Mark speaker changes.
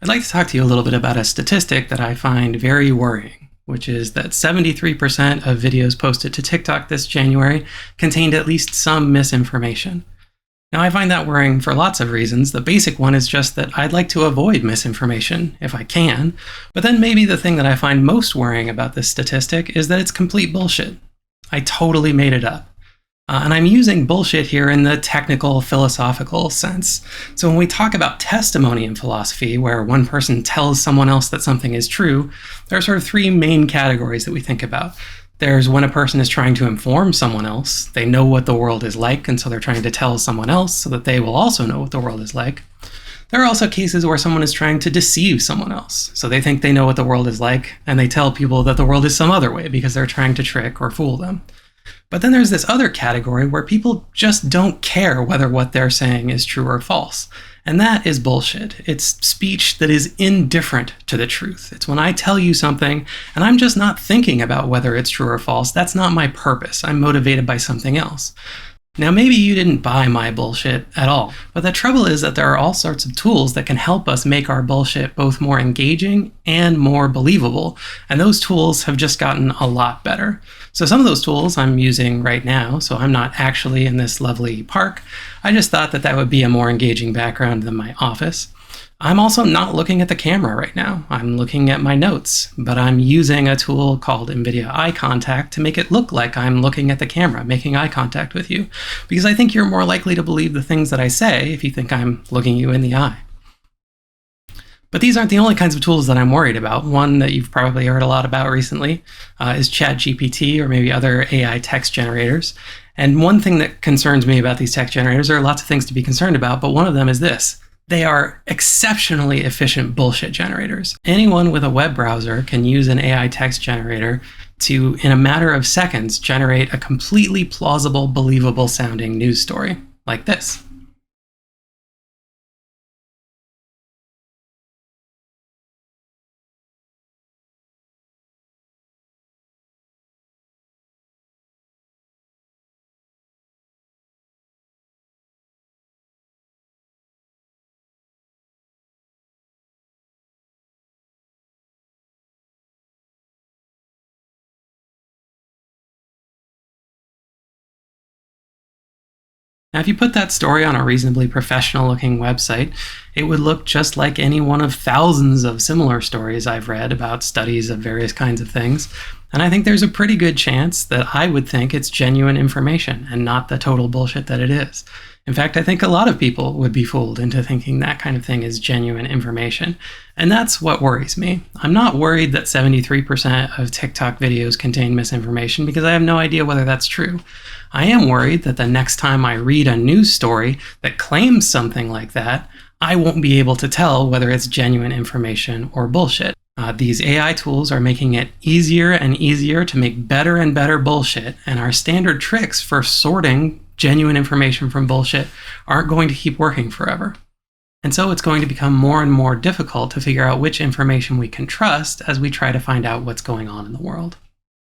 Speaker 1: I'd like to talk to you a little bit about a statistic that I find very worrying, which is that 73% of videos posted to TikTok this January contained at least some misinformation. Now, I find that worrying for lots of reasons. The basic one is just that I'd like to avoid misinformation if I can, but then maybe the thing that I find most worrying about this statistic is that it's complete bullshit. I totally made it up. And I'm using bullshit here in the technical, philosophical sense. So when we talk about testimony in philosophy, where one person tells someone else that something is true, there are sort of three main categories that we think about. There's when a person is trying to inform someone else. They know what the world is like, and so they're trying to tell someone else so that they will also know what the world is like. There are also cases where someone is trying to deceive someone else. So they think they know what the world is like, and they tell people that the world is some other way because they're trying to trick or fool them. But then there's this other category where people just don't care whether what they're saying is true or false. And that is bullshit. It's speech that is indifferent to the truth. It's when I tell you something and I'm just not thinking about whether it's true or false. That's not my purpose. I'm motivated by something else. Now, maybe you didn't buy my bullshit at all, but the trouble is that there are all sorts of tools that can help us make our bullshit both more engaging and more believable, and those tools have just gotten a lot better. So some of those tools I'm using right now, so I'm not actually in this lovely park. I just thought that that would be a more engaging background than my office. I'm also not looking at the camera right now. I'm looking at my notes, but I'm using a tool called NVIDIA Eye Contact to make it look like I'm looking at the camera, making eye contact with you, because I think you're more likely to believe the things that I say if you think I'm looking you in the eye. But these aren't the only kinds of tools that I'm worried about. One that you've probably heard a lot about recently is ChatGPT or maybe other AI text generators. And one thing that concerns me about these text generators, there are lots of things to be concerned about, but one of them is this. They are exceptionally efficient bullshit generators. Anyone with a web browser can use an AI text generator to, in a matter of seconds, generate a completely plausible, believable sounding news story like this. Now, if you put that story on a reasonably professional-looking website, it would look just like any one of thousands of similar stories I've read about studies of various kinds of things. And I think there's a pretty good chance that I would think it's genuine information and not the total bullshit that it is. In fact, I think a lot of people would be fooled into thinking that kind of thing is genuine information. And that's what worries me. I'm not worried that 73% of TikTok videos contain misinformation because I have no idea whether that's true. I am worried that the next time I read a news story that claims something like that, I won't be able to tell whether it's genuine information or bullshit. These AI tools are making it easier and easier to make better and better bullshit, and our standard tricks for sorting genuine information from bullshit aren't going to keep working forever. And so it's going to become more and more difficult to figure out which information we can trust as we try to find out what's going on in the world.